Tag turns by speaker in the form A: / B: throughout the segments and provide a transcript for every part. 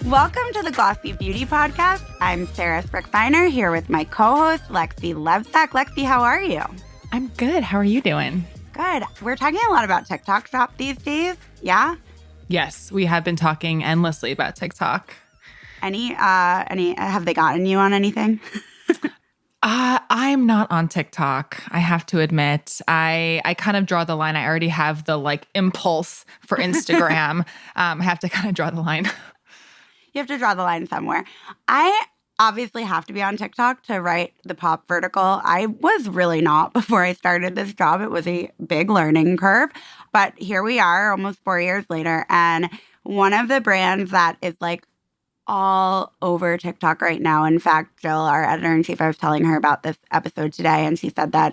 A: Welcome to the Glossy Beauty Podcast. I'm Sarah Sprickfiner here with my co-host, Lexi Levestak. Lexi, how are you?
B: I'm good. How are you doing?
A: Good. We're talking a lot about TikTok Shop these days. Yeah?
B: Yes, we have been talking endlessly about TikTok.
A: Any, have they gotten you on anything?
B: I'm not on TikTok, I have to admit. I kind of draw the line. I already have the impulse for Instagram. I have to kind of draw the line.
A: You have to draw the line somewhere. I obviously have to be on TikTok to write the pop vertical. I was really not before I started this job. It was a big learning curve. But here we are almost 4 years later. And one of the brands that is all over TikTok right now. In fact, Jill, our editor-in-chief, I was telling her about this episode today. And she said that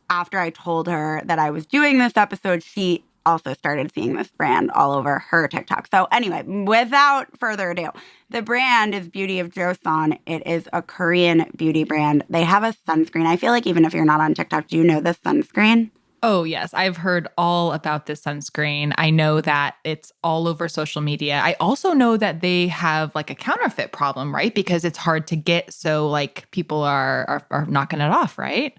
A: after I told her that I was doing this episode, she also started seeing this brand all over her TikTok. So anyway, without further ado, the brand is Beauty of Joseon. It is a Korean beauty brand. They have a sunscreen. I feel like even if you're not on TikTok, do you know this sunscreen?
B: Oh, yes. I've heard all about this sunscreen. I know that it's all over social media. I also know that they have a counterfeit problem, right? Because it's hard to get. So people are knocking it off, right?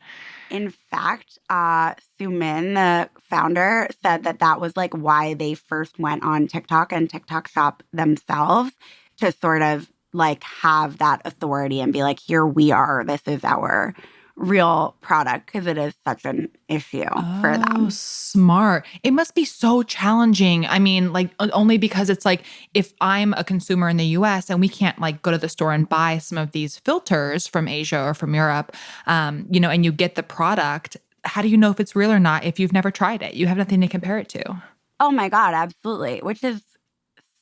A: In fact, Sumin, the founder, said that was why they first went on TikTok and TikTok Shop themselves to sort of have that authority and be here we are, this is our real product, because it is such an issue for them.
B: Oh, smart. It must be so challenging. I mean, only because it's if I'm a consumer in the US and we can't go to the store and buy some of these filters from Asia or from Europe, and you get the product, how do you know if it's real or not if you've never tried it? You have nothing to compare it to.
A: Oh my God, absolutely. Which is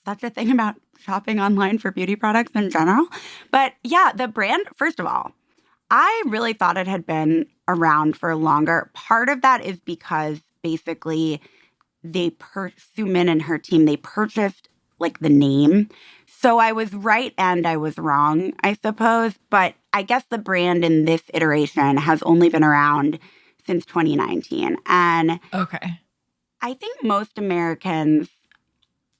A: such a thing about shopping online for beauty products in general. But yeah, the brand, first of all, I really thought it had been around for longer. Part of that is because basically Sumin and her team, they purchased the name. So I was right and I was wrong, I suppose. But I guess the brand in this iteration has only been around since 2019. And
B: okay,
A: I think most Americans,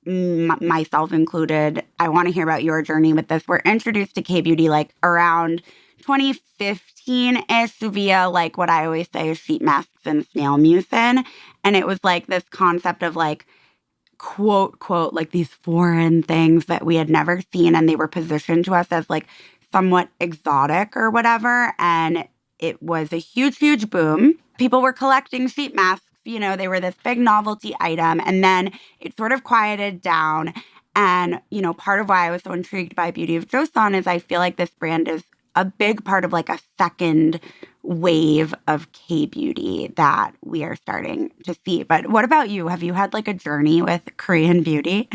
A: myself included, I want to hear about your journey with this. We're introduced to K-beauty around 2015-ish via what I always say is sheet masks and snail mucin. And it was this concept of quote, these foreign things that we had never seen. And they were positioned to us as somewhat exotic or whatever. And it was a huge, huge boom. People were collecting sheet masks. They were this big novelty item. And then it sort of quieted down. And, part of why I was so intrigued by Beauty of Joseon is I feel like this brand is a big part of a second wave of K-beauty that we are starting to see. But what about you? Have you had a journey with Korean beauty?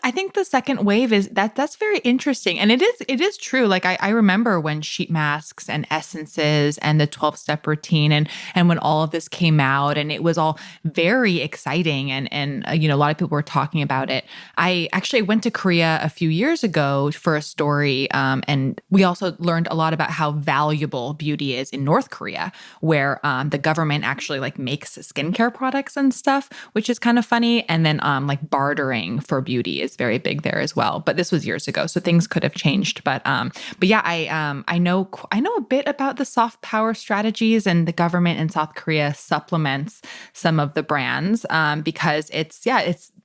B: I think the second wave is that's very interesting. And it is true. I remember when sheet masks and essences and the 12-step routine and when all of this came out, and it was all very exciting and a lot of people were talking about it. I actually went to Korea a few years ago for a story, and we also learned a lot about how valuable beauty is in North Korea, where the government actually makes skincare products and stuff, which is kind of funny. And then bartering for beauty is very big there as well. But this was years ago, so things could have changed. But yeah, I know a bit about the soft power strategies, and the government in South Korea supplements some of the brands because it's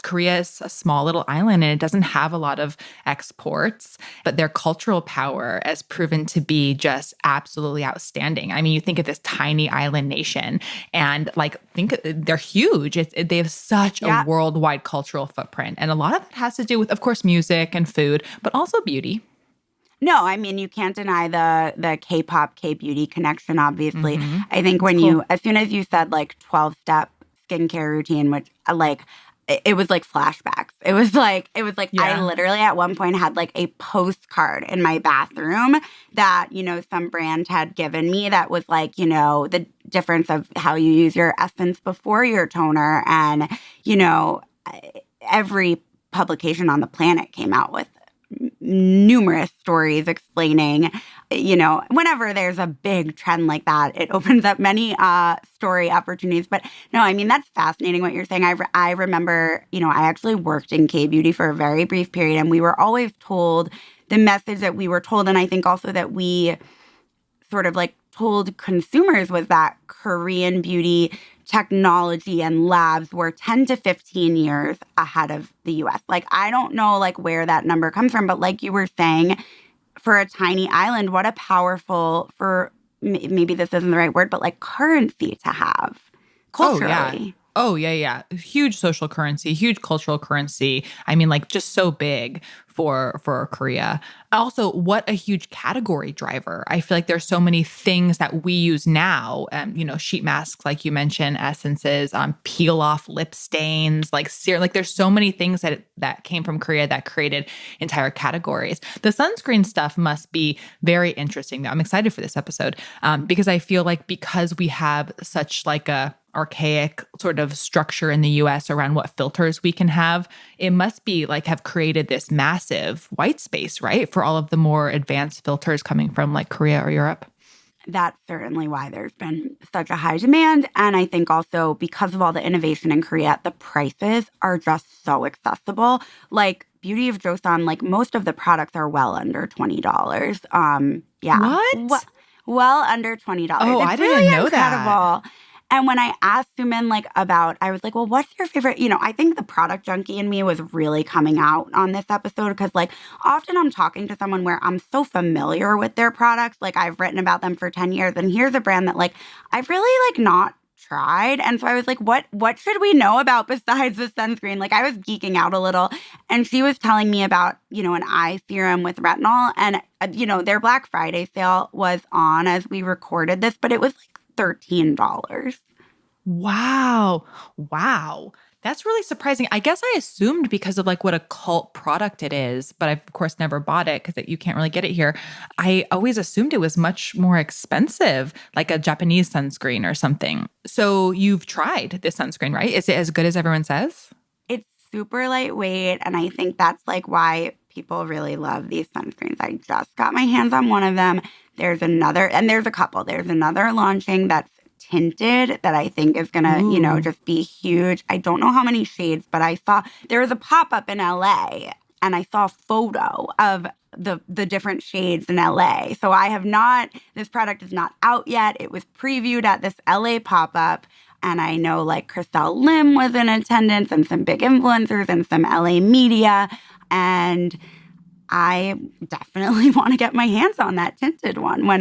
B: Korea is a small little island and it doesn't have a lot of exports, but their cultural power has proven to be just absolutely outstanding. I mean, you think of this tiny island nation and they're huge. They have such a worldwide cultural footprint. And a lot of it has to do with, of course, music and food, but also beauty.
A: No, I mean, you can't deny the K-pop, K-beauty connection, obviously. Mm-hmm. I think as soon as you said 12-step skincare routine, which it was flashbacks. It was I literally at one point had a postcard in my bathroom that, some brand had given me that was the difference of how you use your essence before your toner. And, every publication on the planet came out with numerous stories explaining whenever there's a big trend like that, it opens up many story opportunities. But no, I mean, that's fascinating what you're saying. I remember, I actually worked in K-beauty for a very brief period, and we were always told the message that we were told, and I think also that we sort of like told consumers was that Korean beauty technology and labs were 10 to 15 years ahead of the US. Like, I don't know like where that number comes from, but like you were saying, for a tiny island, what a powerful, maybe this isn't the right word, but like currency to have culturally.
B: Oh, yeah. Huge social currency, huge cultural currency. I mean, like just so big for Korea. Also, what a huge category driver. I feel like there's so many things that we use now. Sheet masks, like you mentioned, essences, peel off lip stains, like serum. Like there's so many things that came from Korea that created entire categories. The sunscreen stuff must be very interesting, though. I'm excited for this episode because I feel like because we have such like a archaic sort of structure in the US around what filters we can have, it must be like have created this massive white space, right? For all of the more advanced filters coming from like Korea or Europe.
A: That's certainly why there's been such a high demand. And I think also because of all the innovation in Korea, the prices are just so accessible. Like Beauty of Joseon, like most of the products are well under $20. Yeah.
B: What?
A: Well under $20.
B: Oh,
A: it's
B: I didn't
A: really
B: know
A: incredible.
B: that.
A: And when I asked Sumin I was like, well, what's your favorite? I think the product junkie in me was really coming out on this episode because often I'm talking to someone where I'm so familiar with their products. Like I've written about them for 10 years and here's a brand that I've really not tried. And so I was like, what should we know about besides the sunscreen? Like I was geeking out a little and she was telling me about, an eye serum with retinol and, their Black Friday sale was on as we recorded this, but it was $13.
B: Wow. That's really surprising. I guess I assumed because of what a cult product it is, but I've of course never bought it because you can't really get it here. I always assumed it was much more expensive, like a Japanese sunscreen or something. So you've tried this sunscreen, right? Is it as good as everyone says?
A: It's super lightweight, and I think that's why people really love these sunscreens. I just got my hands on one of them. There's another, and there's a couple. There's another launching that's tinted that I think is going to, just be huge. I don't know how many shades, but I saw there was a pop-up in LA and I saw a photo of the different shades in LA. So this product is not out yet. It was previewed at this LA pop-up. And I know Chriselle Lim was in attendance and some big influencers and some LA media. And I definitely want to get my hands on that tinted one when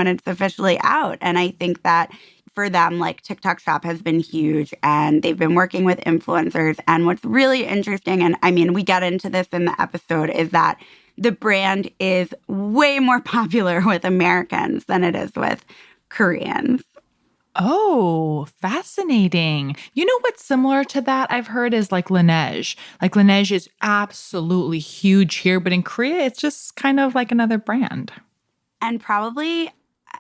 A: it's officially out. And I think that for them, TikTok Shop has been huge and they've been working with influencers. And what's really interesting, and I mean, we get into this in the episode, is that the brand is way more popular with Americans than it is with Koreans.
B: Oh, fascinating. You know what's similar to that I've heard is Laneige. Laneige is absolutely huge here, but in Korea, it's just kind of like another brand.
A: And probably,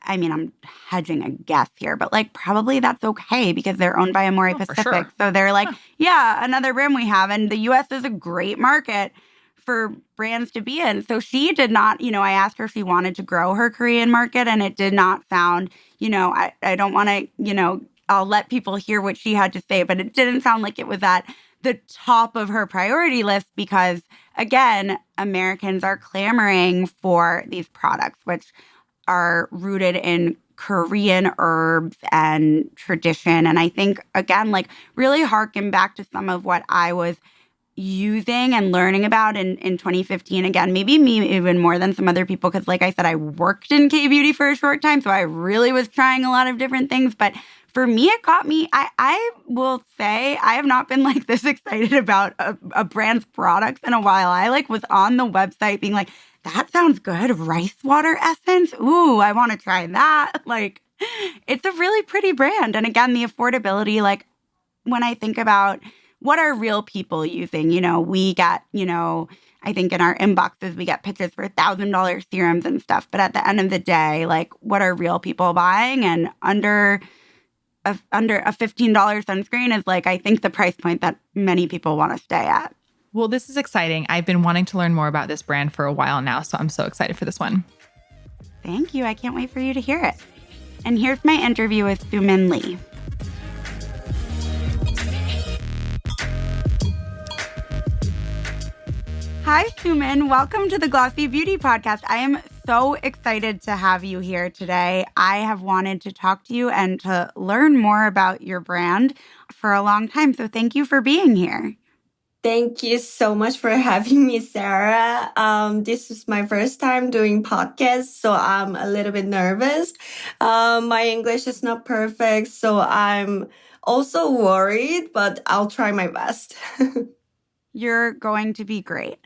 A: I mean, I'm hedging a guess here, but probably that's okay because they're owned by Amore Pacific.
B: Sure.
A: So they're yeah, another brand we have. And the US is a great market for brands to be in. So she did not, I asked her if she wanted to grow her Korean market and it did not sound, I don't want to, I'll let people hear what she had to say, but it didn't sound like it was at the top of her priority list because, again, Americans are clamoring for these products, which are rooted in Korean herbs and tradition. And I think, again, really harken back to some of what I was using and learning about in 2015. Again, maybe me even more than some other people because like I said, I worked in K-beauty for a short time. So I really was trying a lot of different things. But for me, it got me, I will say I have not been this excited about a brand's products in a while. I was on the website being that sounds good. Rice water essence. Ooh, I want to try that. It's a really pretty brand. And again, the affordability, when I think about what are real people using? We get, I think in our inboxes, we get pitches for $1,000 serums and stuff. But at the end of the day, what are real people buying? And under a $15 sunscreen is I think the price point that many people want to stay at.
B: Well, this is exciting. I've been wanting to learn more about this brand for a while now, so I'm so excited for this one.
A: Thank you. I can't wait for you to hear it. And here's my interview with Sumin Lee. Hi, Sumin. Welcome to the Glossy Beauty Podcast. I am so excited to have you here today. I have wanted to talk to you and to learn more about your brand for a long time. So thank you for being here.
C: Thank you so much for having me, Sarah. This is my first time doing podcasts, so I'm a little bit nervous. My English is not perfect, so I'm also worried, but I'll try my best.
A: You're going to be great.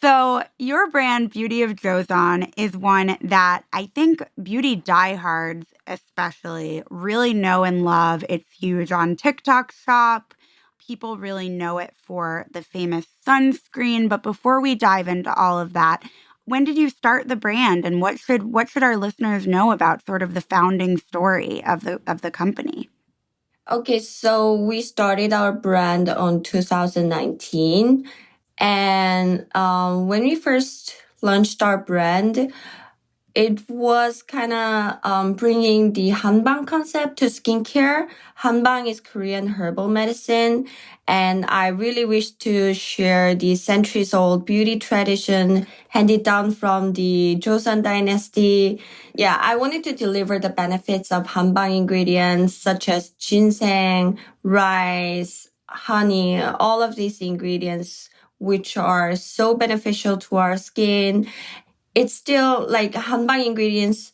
A: So your brand, Beauty of Joseon, is one that I think beauty diehards especially really know and love. It's huge on TikTok Shop. People really know it for the famous sunscreen. But before we dive into all of that, when did you start the brand, and what should our listeners know about sort of the founding story of the company?
C: Okay, so we started our brand on 2019. And when we first launched our brand, it was kind of bringing the Hanbang concept to skincare. Hanbang is Korean herbal medicine, and I really wish to share the centuries-old beauty tradition handed down from the Joseon dynasty. Yeah, I wanted to deliver the benefits of Hanbang ingredients such as ginseng, rice, honey, all of these ingredients which are so beneficial to our skin. It's still like Hanbang ingredients.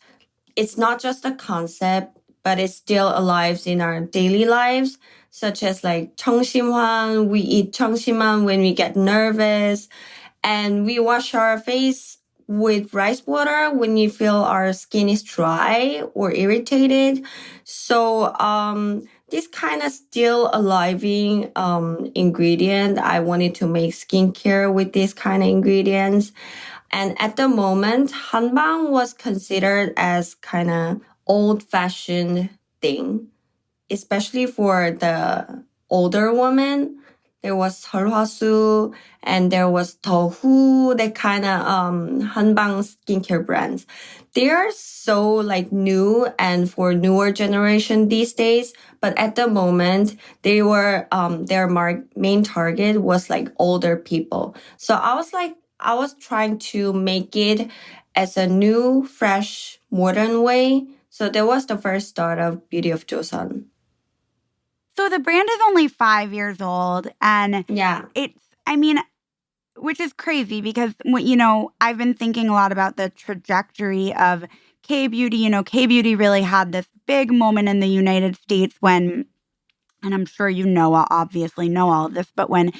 C: It's not just a concept, but it's still alive in our daily lives, such as like 청심환. We eat 청심환 when we get nervous, and we wash our face with rice water when you feel our skin is dry or irritated. So, this kind of still alive ingredient. I wanted to make skincare with this kind of ingredients. And at the moment, Hanbang was considered as kind of old-fashioned thing, especially for the older women. There was Seolhwasu and there was Tohu, that kind of Hanbang skincare brands. They are so like new and for newer generation these days, but at the moment they were their main target was like older people. So I was trying to make it as a new, fresh, modern way. So that was the first start of Beauty of Joseon.
A: So the brand is only 5 years old, and
C: Yeah.
A: which is crazy because, I've been thinking a lot about the trajectory of K-beauty. K-beauty really had this big moment in the United States when, and I'm sure obviously know all of this, but when,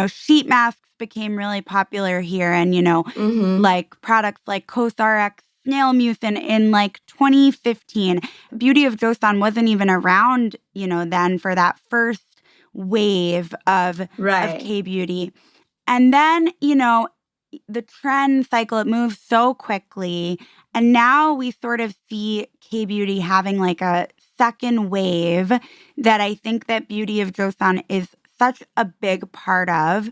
A: sheet masks became really popular here, and, like products like COSRX, snail mucin in like 2015. Beauty of Joseon wasn't even around, then for that first wave of K-beauty. And then, the trend cycle, it moves so quickly. And now we sort of see K-beauty having like a second wave that I think that Beauty of Joseon is such a big part of.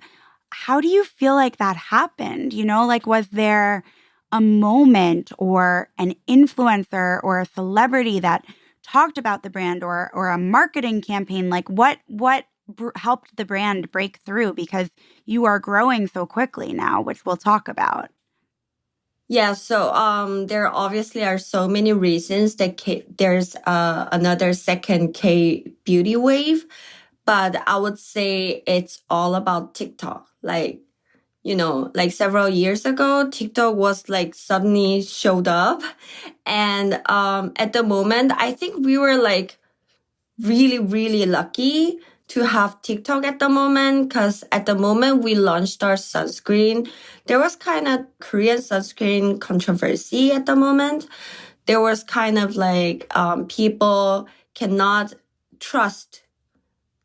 A: How do you feel like that happened? Was there a moment or an influencer or a celebrity that talked about the brand or a marketing campaign? Like what helped the brand break through, because you are growing so quickly now, which we'll talk about?
C: Yeah, so there obviously are so many reasons that there's another second K beauty wave, but I would say it's all about TikTok. Like several years ago, TikTok was like suddenly showed up. And at the moment, I think we were like really, really lucky to have TikTok at the moment, because at the moment we launched our sunscreen, there was kind of Korean sunscreen controversy at the moment. There was kind of like people cannot trust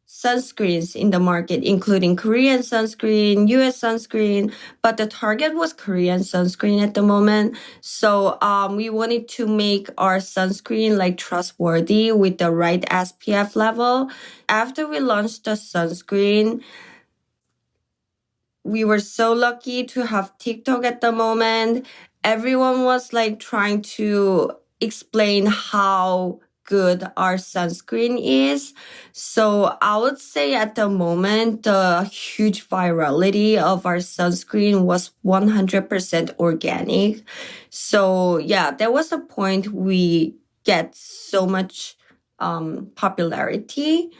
C: sunscreens in the market, including Korean sunscreen, US sunscreen, but the target was Korean sunscreen at the moment. So we wanted to make our sunscreen like trustworthy with the right SPF level. After we launched the sunscreen, we were so lucky to have TikTok at the moment. everyone was like trying to explain how good our sunscreen is. So I would say at the moment, the huge virality of our sunscreen was 100% organic. So yeah, there was a point we get so much popularity.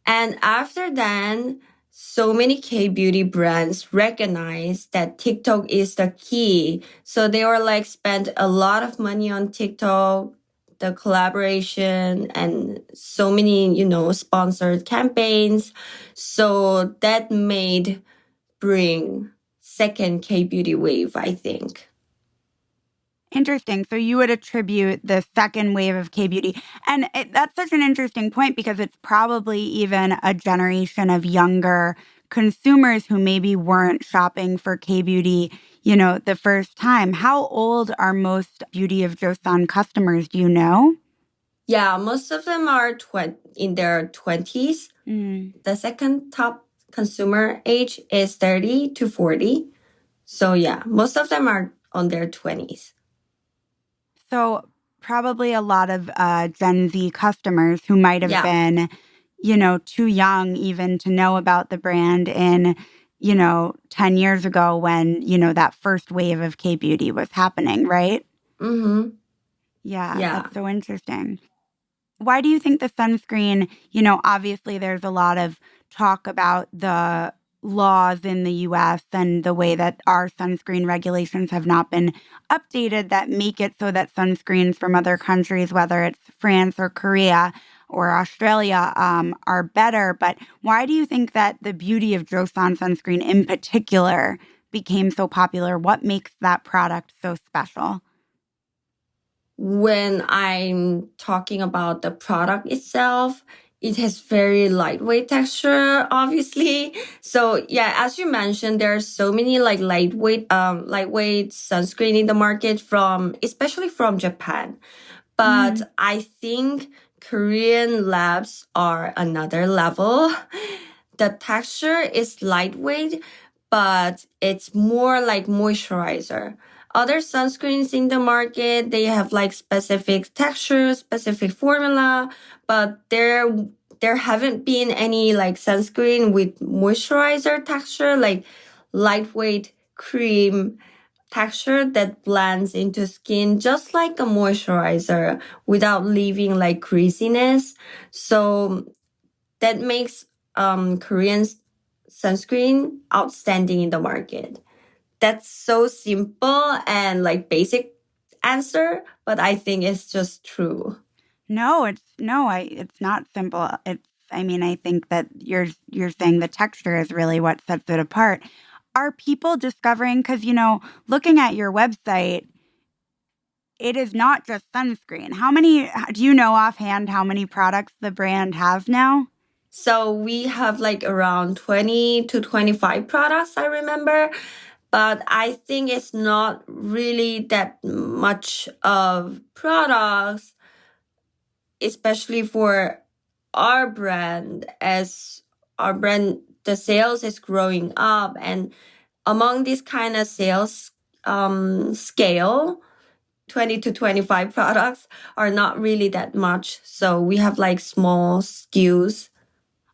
C: And after then, so many K-beauty brands recognize that TikTok is the key. So they were like spent a lot of money on TikTok, the collaboration and so many, sponsored campaigns. So that made bring second K-beauty wave, I think.
A: Interesting. So you would attribute the second wave of K-beauty. And that's such an interesting point because it's probably even a generation of younger consumers who maybe weren't shopping for K-beauty, the first time. How old are most Beauty of Joseon customers? Do you know?
C: Yeah, most of them are in their 20s. The second top consumer age is 30 to 40. So yeah, most of them are on their 20s.
A: So probably a lot of Gen Z customers who might have been, too young even to know about the brand in, 10 years ago when, that first wave of K-beauty was happening, right?
C: Mm-hmm.
A: Yeah,
C: Yeah.
A: that's so interesting. Why do you think the sunscreen, obviously there's a lot of talk about the laws in the US and the way that our sunscreen regulations have not been updated that make it so that sunscreens from other countries, whether it's France or Korea or Australia, are better. But why do you think that the Beauty of Joseon sunscreen in particular became so popular? What makes that product so special?
C: When I'm talking about the product itself, it has very lightweight texture, obviously. So yeah, as you mentioned, there are so many like lightweight sunscreen in the market especially from Japan. But I think Korean labs are another level. The texture is lightweight, but it's more like moisturizer. Other sunscreens in the market, they have like specific texture, specific formula, but there haven't been any like sunscreen with moisturizer texture, like lightweight cream texture that blends into skin just like a moisturizer without leaving like greasiness. So that makes Korean sunscreen outstanding in the market. That's so simple and like basic answer, but I think it's just true.
A: No, it's not simple. I think that you're saying the texture is really what sets it apart. Are people discovering, because looking at your website, it is not just sunscreen. Do you know offhand how many products the brand has now?
C: So we have like around 20 to 25 products, I remember. But I think it's not really that much of products, especially for our brand, as our brand, the sales is growing up. And among this kind of sales scale, 20 to 25 products are not really that much. So we have like small SKUs.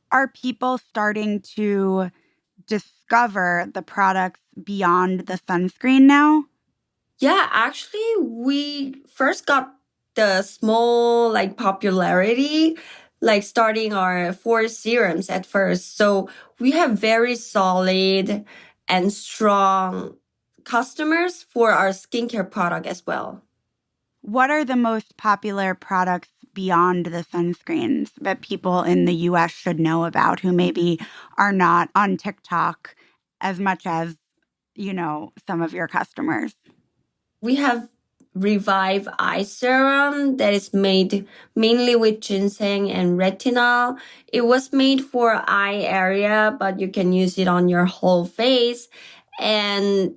A: Are people starting to discover the products beyond the sunscreen now?
C: Yeah, actually, we first got the small like popularity, like starting our 4 serums at first. So we have very solid and strong customers for our skincare product as well.
A: What are the most popular products beyond the sunscreens that people in the US should know about who maybe are not on TikTok as much as, some of your customers?
C: We have Revive Eye Serum that is made mainly with ginseng and retinol. It was made for eye area, but you can use it on your whole face. And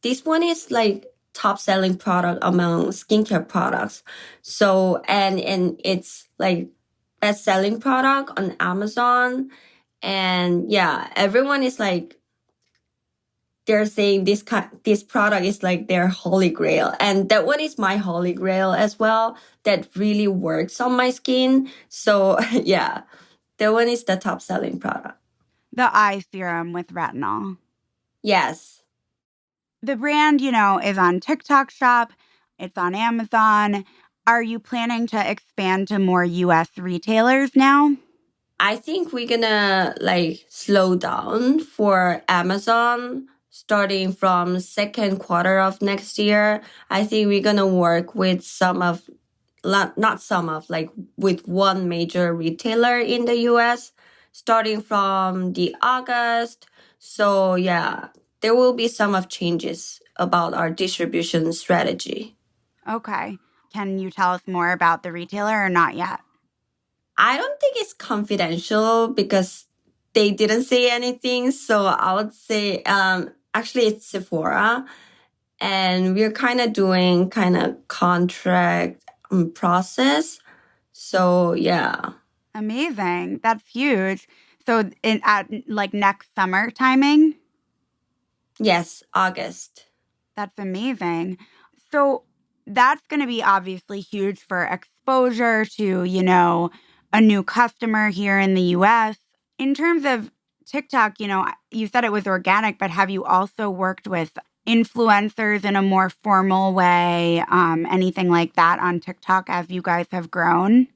C: this one is like top selling product among skincare products. So, and it's like best selling product on Amazon. And yeah, everyone is like, they're saying this product is like their holy grail. And that one is my holy grail as well. That really works on my skin. So yeah, that one is the top selling product.
A: The eye serum with retinol.
C: Yes.
A: The brand, is on TikTok Shop. It's on Amazon. Are you planning to expand to more US retailers now?
C: I think we're gonna like slow down for Amazon starting from second quarter of next year. I think we're gonna work with with one major retailer in the US starting from the August. So yeah, there will be some of changes about our distribution strategy.
A: Okay. Can you tell us more about the retailer or not yet?
C: I don't think it's confidential because they didn't say anything. So I would say, actually it's Sephora, and we're kind of doing contract process. So yeah.
A: Amazing. That's huge. So at like next summer timing?
C: Yes, August.
A: That's amazing. So that's going to be obviously huge for exposure to, a new customer here in the US. In terms of TikTok, you said it was organic, but have you also worked with influencers in a more formal way, anything like that on TikTok as you guys have grown?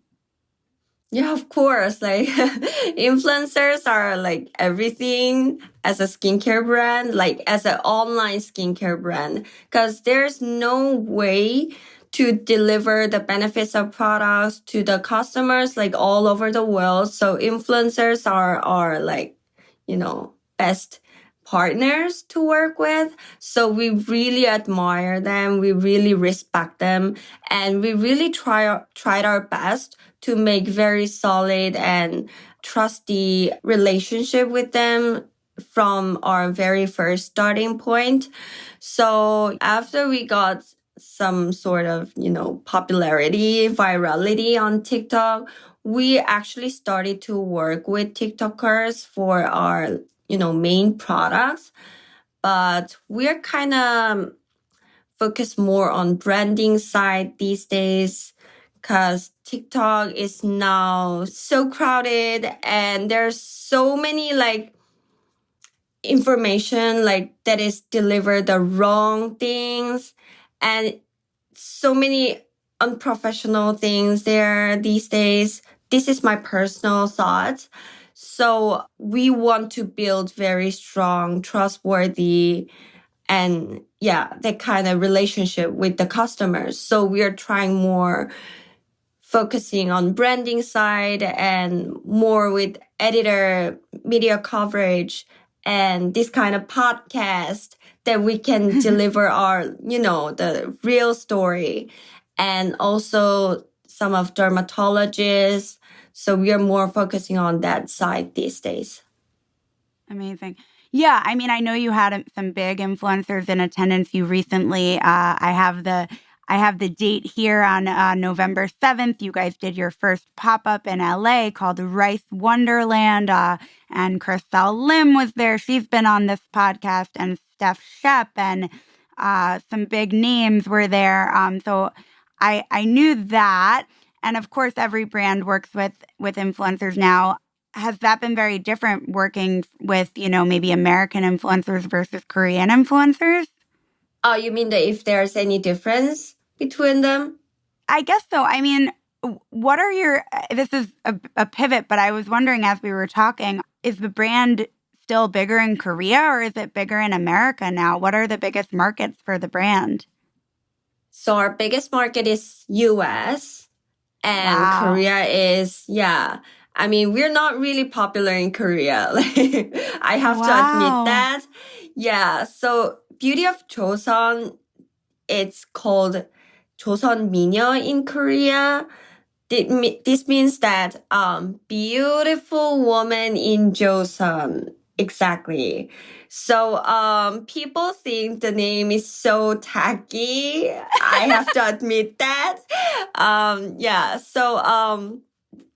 C: Yeah, of course. Like influencers are like everything as a skincare brand, like as an online skincare brand, because there's no way to deliver the benefits of products to the customers like all over the world. So influencers are like, best partners to work with. So we really admire them. We really respect them. And we really tried our best to make very solid and trusty relationship with them from our very first starting point. So after we got some sort of, popularity, virality on TikTok, we actually started to work with TikTokers for our, main products. But we're kind of focused more on branding side these days because TikTok is now so crowded and there's so many like information like that is delivered the wrong things and so many unprofessional things there these days. This is my personal thoughts. So we want to build very strong, trustworthy, and that kind of relationship with the customers. So we are trying more focusing on branding side and more with editor media coverage and this kind of podcast that we can deliver our, the real story, and also some of dermatologists. So we are more focusing on that side these days.
A: Amazing. Yeah, I mean, I know you had some big influencers in attendance. You recently, I have the date here on November 7th. You guys did your first pop-up in LA called Rice Wonderland, and Chriselle Lim was there. She's been on this podcast, and Steph Shep, and some big names were there. So I knew that, and of course, every brand works with influencers now. Has that been very different working with, maybe American influencers versus Korean influencers?
C: Oh, you mean that if there's any difference between them?
A: I guess so. I mean, what are this is a pivot, but I was wondering as we were talking, is the brand still bigger in Korea or is it bigger in America now? What are the biggest markets for the brand?
C: So our biggest market is US and
A: Wow.
C: Korea is, I mean, we're not really popular in Korea. I have to admit that. Yeah. So Beauty of Joseon, it's called Joseon Minyo in Korea. This means that beautiful woman in Joseon. Exactly. So people think the name is so tacky. I have to admit that. So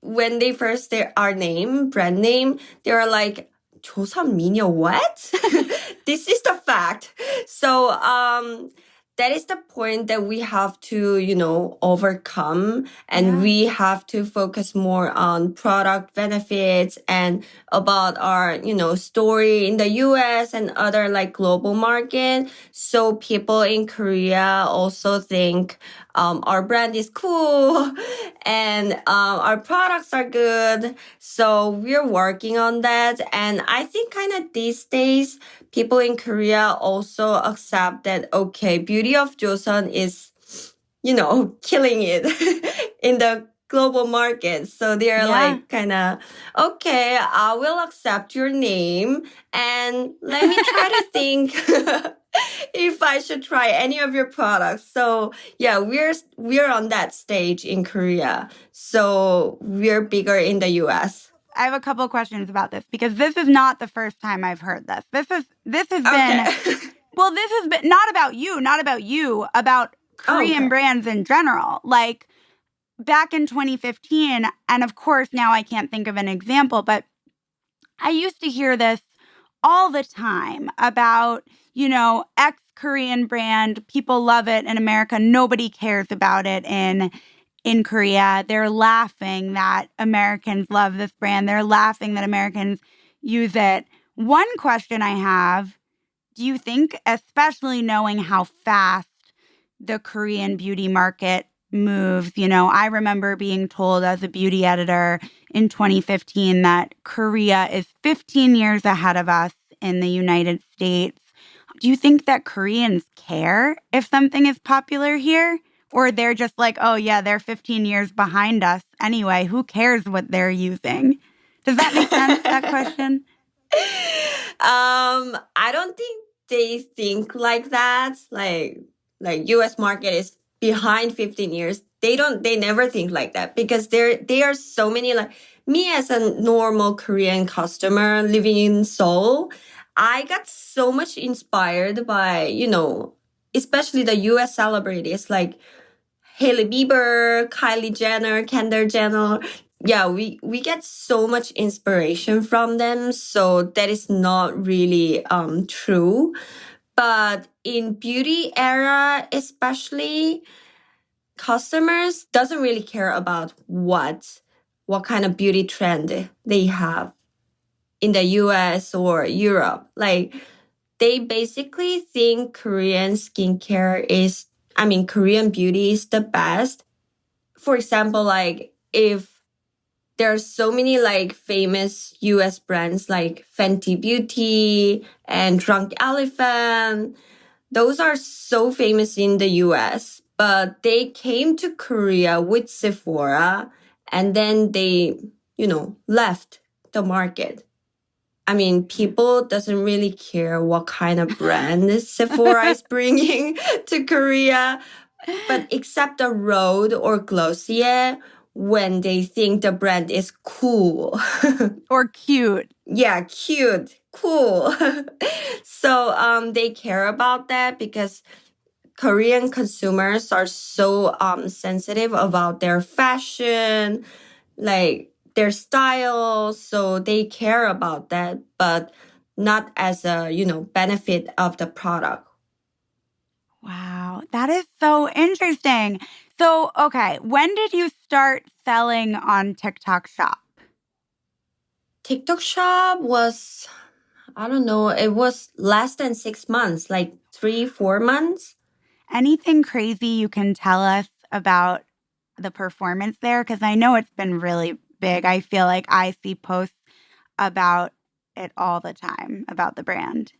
C: when they first our brand name, they were like, Joseon Minya, what? This is the fact. So that is the point that we have to, overcome, and we have to focus more on product benefits and about our, story in the US and other like global market. So people in Korea also think our brand is cool and our products are good. So we're working on that. And I think kind of these days, people in Korea also accept that, okay, Beauty of Joseon is, killing it in the global market. So they're like kind of, okay, I will accept your name and let me try to think if I should try any of your products. So yeah, we're on that stage in Korea. So we're bigger in the US.
A: I have a couple of questions about this because this is not the first time I've heard this. This has been well, this has been not about you, about Korean brands in general. Like back in 2015, and of course now I can't think of an example, but I used to hear this all the time about, ex-Korean brand, people love it in America, nobody cares about it in Korea. They're laughing that Americans love this brand. They're laughing that Americans use it. One question I have, do you think, especially knowing how fast the Korean beauty market moves, I remember being told as a beauty editor in 2015 that Korea is 15 years ahead of us in the United States. Do you think that Koreans care if something is popular here? Or they're just like, oh, yeah, they're 15 years behind us anyway. Who cares what they're using? Does that make sense, that question?
C: I don't think they think like that. Like US market is behind 15 years. They never think like that because there are so many, like me as a normal Korean customer living in Seoul, I got so much inspired by, especially the US celebrities like Hailey Bieber, Kylie Jenner, Kendall Jenner. Yeah, we get so much inspiration from them. So that is not really true. But in beauty era, especially, customers doesn't really care about what kind of beauty trend they have in the US or Europe. Like they basically think Korean Korean beauty is the best. For example, like if there's so many like famous US brands like Fenty Beauty and Drunk Elephant, those are so famous in the US, but they came to Korea with Sephora and then they, left the market. I mean, people doesn't really care what kind of brand Sephora is bringing to Korea, but except the Rhode or Glossier when they think the brand is cool.
A: Or cute.
C: Yeah, cute, cool. So they care about that because Korean consumers are so sensitive about their fashion, like their style. So they care about that, but not as a, benefit of the product.
A: Wow, that is so interesting. So, okay, when did you start selling on TikTok Shop?
C: TikTok Shop was, I don't know, it was less than 6 months, like 3-4 months.
A: Anything crazy you can tell us about the performance there? Because I know it's been really big. I feel like I see posts about it all the time, about the brand.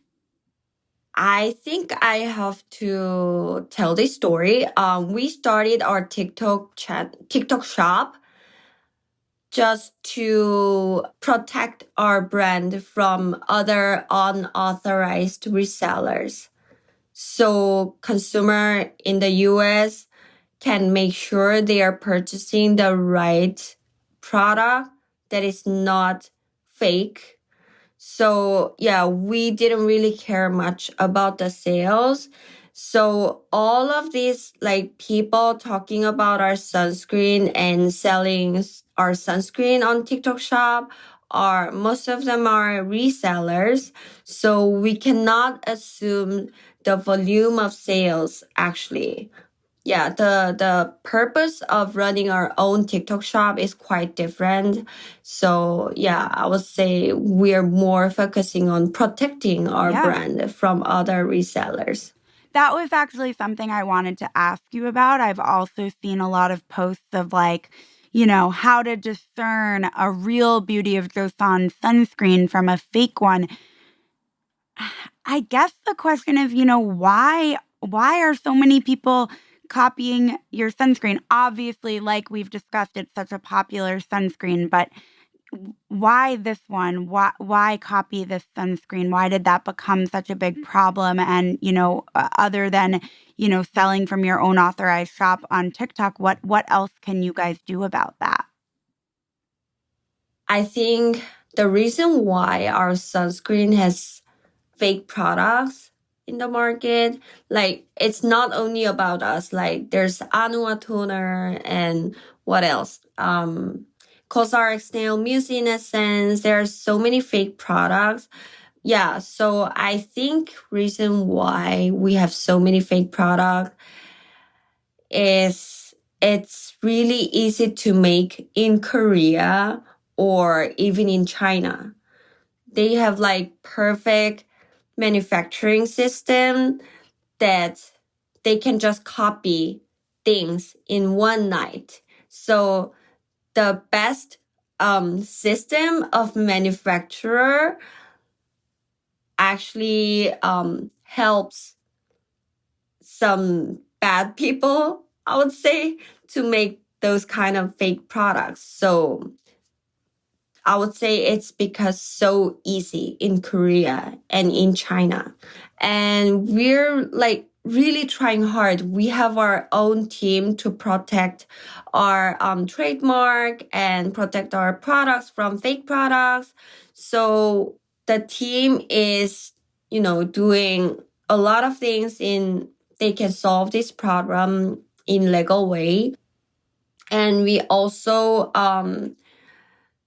C: I think I have to tell this story. We started our TikTok shop just to protect our brand from other unauthorized resellers. So consumer in the US can make sure they are purchasing the right product that is not fake. So yeah, we didn't really care much about the sales So all of these like people talking about our sunscreen and selling our sunscreen on TikTok shop are most of them are resellers. So we cannot assume the volume of sales actually. Yeah, the purpose of running our own TikTok shop is quite different. So yeah, I would say we're more focusing on protecting our
A: Yeah.
C: brand from other resellers.
A: That was actually something I wanted to ask you about. I've also seen a lot of posts of like, how to discern a real Beauty of Joseon sunscreen from a fake one. I guess the question is, why are so many people copying your sunscreen? Obviously, like we've discussed, it's such a popular sunscreen, but why this one? Why copy this sunscreen? Why did that become such a big problem? And, other than, selling from your own authorized shop on TikTok, what else can you guys do about that?
C: I think the reason why our sunscreen has fake products in the market, like it's not only about us, like there's Anua toner and what else? Cosrx Snail Mucin Essence. There are so many fake products. Yeah, so I think reason why we have so many fake products is it's really easy to make in Korea or even in China. They have like perfect manufacturing system that they can just copy things in one night. So the best system of manufacturer actually helps some bad people, I would say, to make those kind of fake products. So I would say it's because so easy in Korea and in China. And we're like really trying hard. We have our own team to protect our trademark and protect our products from fake products. So the team is, doing a lot of things they can solve this problem in legal way. And we also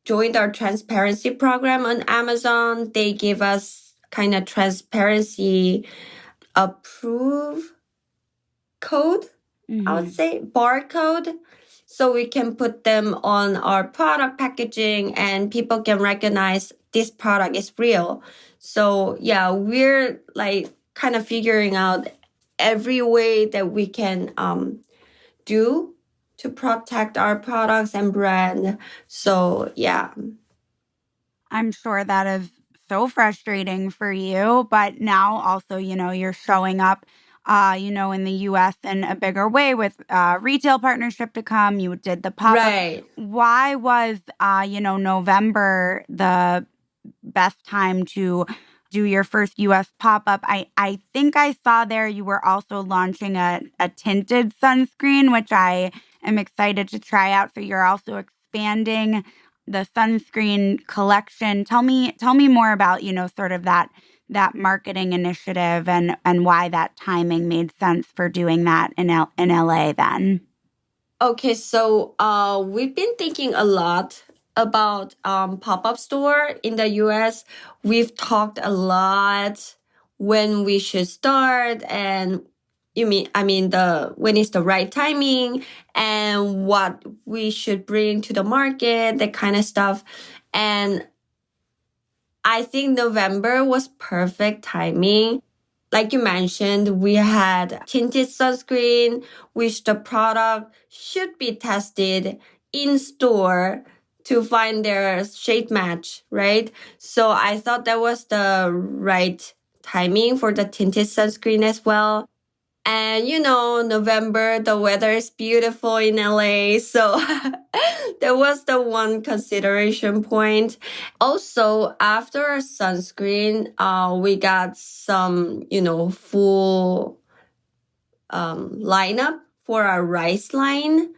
C: joined our transparency program on Amazon. They give us kind of transparency approve code, I would say barcode. So we can put them on our product packaging and people can recognize this product is real. So yeah, we're like kind of figuring out every way that we can do to protect our products and brand. So yeah.
A: I'm sure that is so frustrating for you, but now also, you're showing up, in the US in a bigger way with retail partnership to come. You did the pop-up.
C: Right.
A: Why was, November the best time to do your first US pop-up? I think I saw there you were also launching a tinted sunscreen, which I am excited to try out. So you're also expanding the sunscreen collection. Tell me more about, sort of that marketing initiative and why that timing made sense for doing that in LA then.
C: Okay, so we've been thinking a lot about pop-up store in the US. We've talked a lot when we should start and the when is the right timing and what we should bring to the market, that kind of stuff. And I think November was perfect timing. Like you mentioned, we had tinted sunscreen, which the product should be tested in store to find their shade match, right? So I thought that was the right timing for the tinted sunscreen as well. And November, the weather is beautiful in LA. So that was the one consideration point. Also, after our sunscreen, we got some, full lineup for our rice line.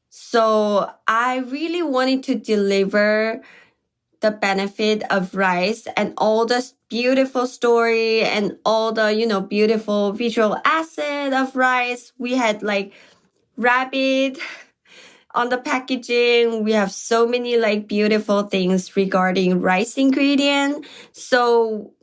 C: So I really wanted to deliver the benefit of rice and all this beautiful story and all the, beautiful visual asset of rice. We had like rabbit on the packaging. We have so many like beautiful things regarding rice ingredient. So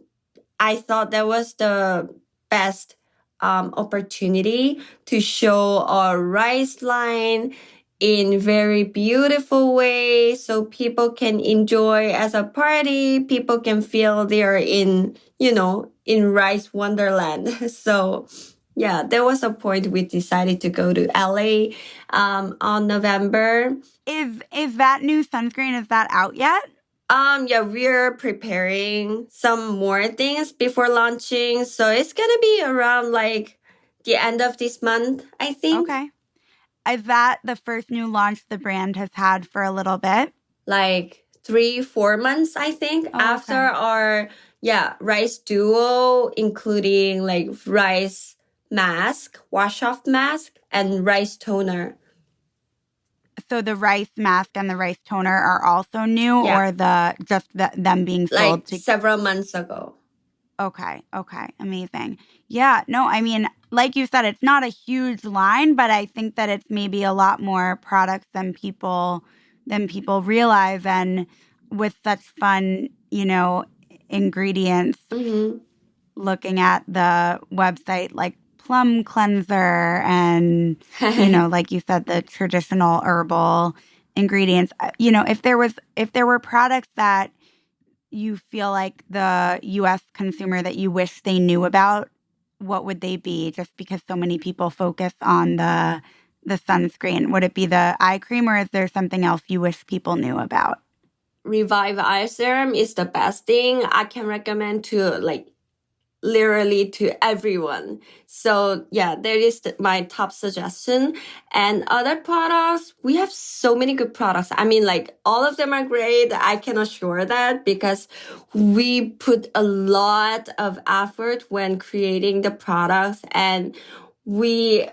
C: I thought that was the best opportunity to show our rice line in very beautiful way so people can enjoy as a party. People can feel they're in rice wonderland. So yeah, there was a point we decided to go to LA on November.
A: Is that new sunscreen, is that out yet?
C: Yeah, we're preparing some more things before launching. So it's gonna be around like the end of this month, I think.
A: Okay. Is that the first new launch the brand has had for a little bit?
C: Like 3-4 months, I think,
A: Oh,
C: after
A: okay.
C: our rice duo, including like rice mask, wash off mask, and rice toner.
A: So the rice mask and the rice toner are also new,
C: Yeah.
A: or them being sold
C: Like
A: to?
C: several months ago.
A: Okay, amazing. Yeah, no, I mean, like you said, it's not a huge line, but I think that it's maybe a lot more products than people realize, and with such fun, ingredients.
C: Mm-hmm.
A: Looking at the website, like plum cleanser and like you said, the traditional herbal ingredients. If there were products that you feel like the US consumer that you wish they knew about, what would they be? Just because so many people focus on the sunscreen. Would it be the eye cream, or is there something else you wish people knew about?
C: Revive Eye Serum is the best thing I can recommend to like literally to everyone. So yeah, there is my top suggestion. And other products, we have so many good products. I mean, like all of them are great. I can assure that because we put a lot of effort when creating the products, and we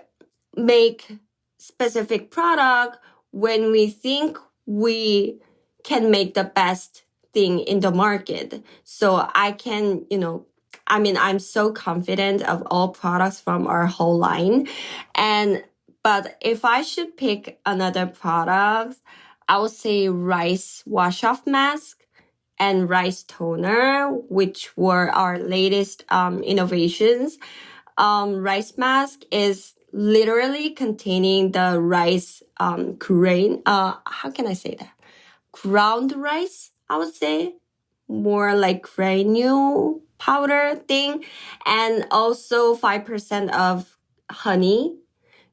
C: make specific product when we think we can make the best thing in the market. So I can, I'm so confident of all products from our whole line. But if I should pick another product, I would say rice wash off mask and rice toner, which were our latest innovations. Rice mask is literally containing the rice grain. How can I say that? Ground rice, I would say. More like granule powder thing. And also 5% of honey.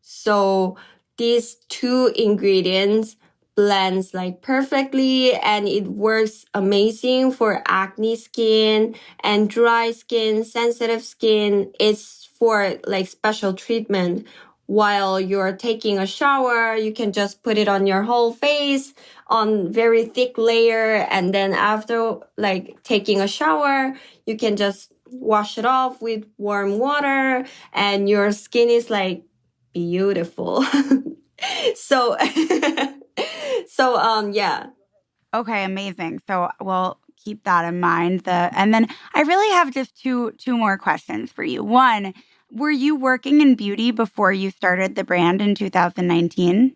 C: So these two ingredients blends like perfectly, and it works amazing for acne skin and dry skin, sensitive skin. It's for like special treatment. While you're taking a shower, you can just put it on your whole face on very thick layer, and then after like taking a shower, you can just wash it off with warm water, and your skin is like beautiful. So yeah.
A: Okay, amazing. So we'll keep that in mind. And then I really have just two more questions for you. One, were you working in beauty before you started the brand in 2019?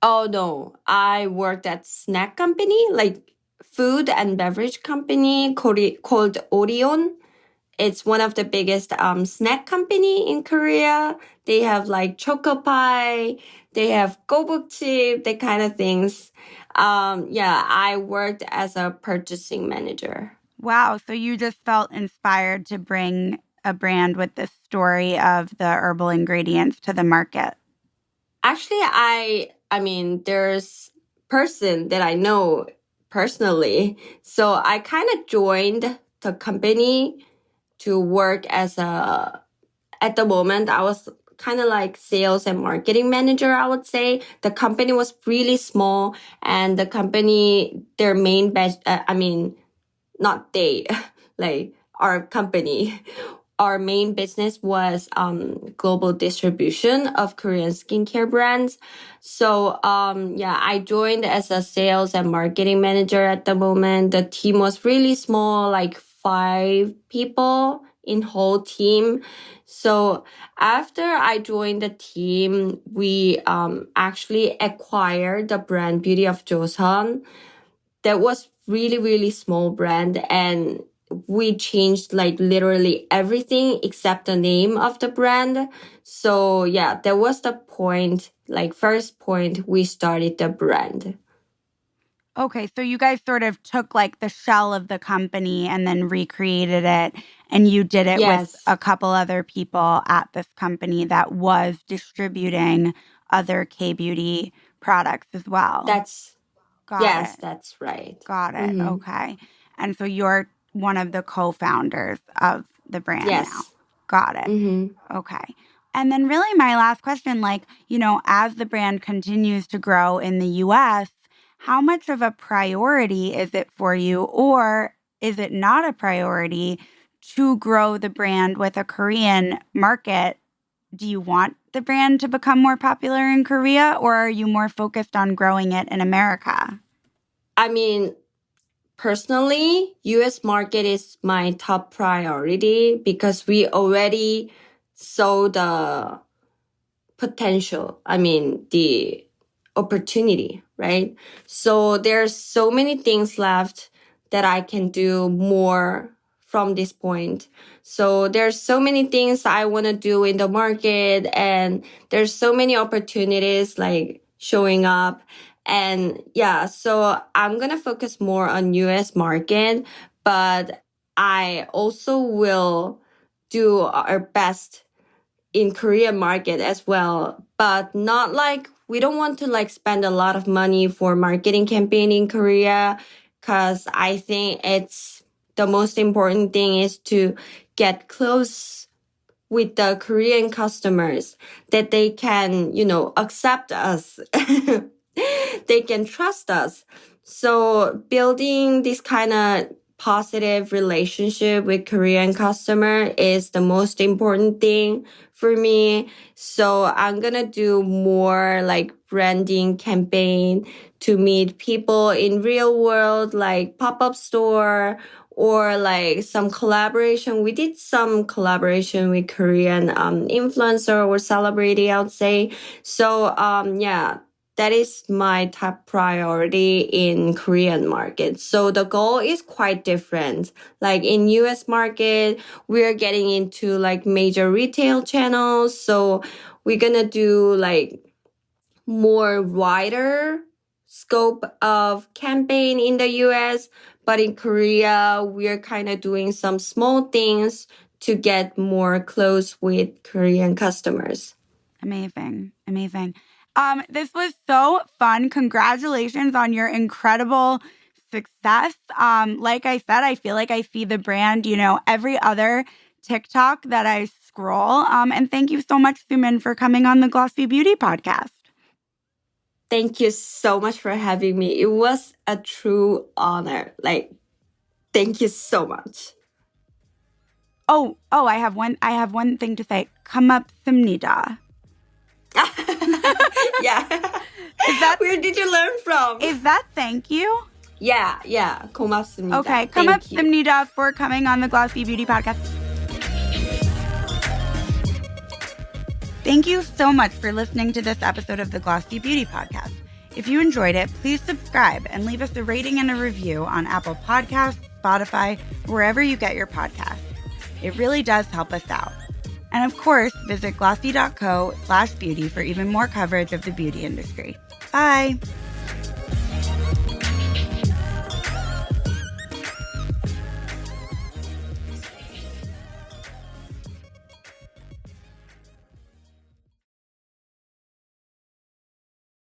C: Oh no, I worked at snack company, like food and beverage company called Orion. It's one of the biggest snack company in Korea. They have like choco pie, they have gobuk chip, that kind of things. I worked as a purchasing manager.
A: Wow. So you just felt inspired to bring a brand with this story of the herbal ingredients to the market.
C: Actually, I mean, there's person that I know personally. So I kind of joined the company to work at the moment, I was kind of like sales and marketing manager, I would say. The company was really small, and the company, their main not they, like our company our main business was global distribution of Korean skincare brands. So I joined as a sales and marketing manager at the moment. The team was really small, like 5 people in whole team. So after I joined the team, we actually acquired the brand Beauty of Joseon. That was really, really small brand, and we changed like literally everything except the name of the brand. So yeah, that was the point, like first point we started the brand.
A: Okay, so you guys sort of took like the shell of the company and then recreated it, and you did it with
C: Yes.
A: a couple other people at this company that was distributing other K-beauty products as well. Got it.
C: That's right.
A: Got it.
C: Mm-hmm.
A: Okay. And so you're one of the co-founders of the brand now.
C: Yes.
A: Got it.
C: Mm-hmm.
A: Okay. And then really my last question, like, as the brand continues to grow in the US, how much of a priority is it for you, or is it not a priority to grow the brand with a Korean market? Do you want the brand to become more popular in Korea, or are you more focused on growing it in America?
C: I mean, personally, US market is my top priority because we already saw the potential. I mean, the opportunity, right? So there's so many things left that I can do more from this point. So there's so many things I want to do in the market, and there's so many opportunities like showing up. And yeah, so I'm going to focus more on US market, but I also will do our best in Korean market as well, but not like we don't want to like spend a lot of money for marketing campaign in Korea, because I think it's the most important thing is to get close with the Korean customers, that they can, accept us. They can trust us. So building this kind of positive relationship with Korean customer is the most important thing for me. So I'm gonna do more like branding campaign to meet people in real world, like pop-up store or like some collaboration. We did some collaboration with Korean influencer or celebrity, I would say. So that is my top priority in Korean market. So the goal is quite different. Like in US market, we're getting into like major retail channels. So we're gonna do like more wider scope of campaign in the US. But in Korea, we're kind of doing some small things to get more close with Korean customers.
A: Amazing. Amazing. This was so fun. Congratulations on your incredible success. Like I said, I feel like I see the brand, every other TikTok that I scroll. And thank you so much, Sumin, for coming on the Glossy Beauty Podcast.
C: Thank you so much for having me. It was a true honor. Like, thank you so much.
A: Oh, I have one thing to say. 감사합니다.
C: Yeah. Where did you learn from?
A: Is that thank you?
C: Yeah. 고맙습니다.
A: Okay, 감사합니다 for coming on the Glossy Beauty Podcast. Thank you so much for listening to this episode of the Glossy Beauty Podcast. If you enjoyed it, please subscribe and leave us a rating and a review on Apple Podcasts, Spotify, wherever you get your podcasts. It really does help us out. And of course, visit glossy.co/beauty for even more coverage of the beauty industry. Bye!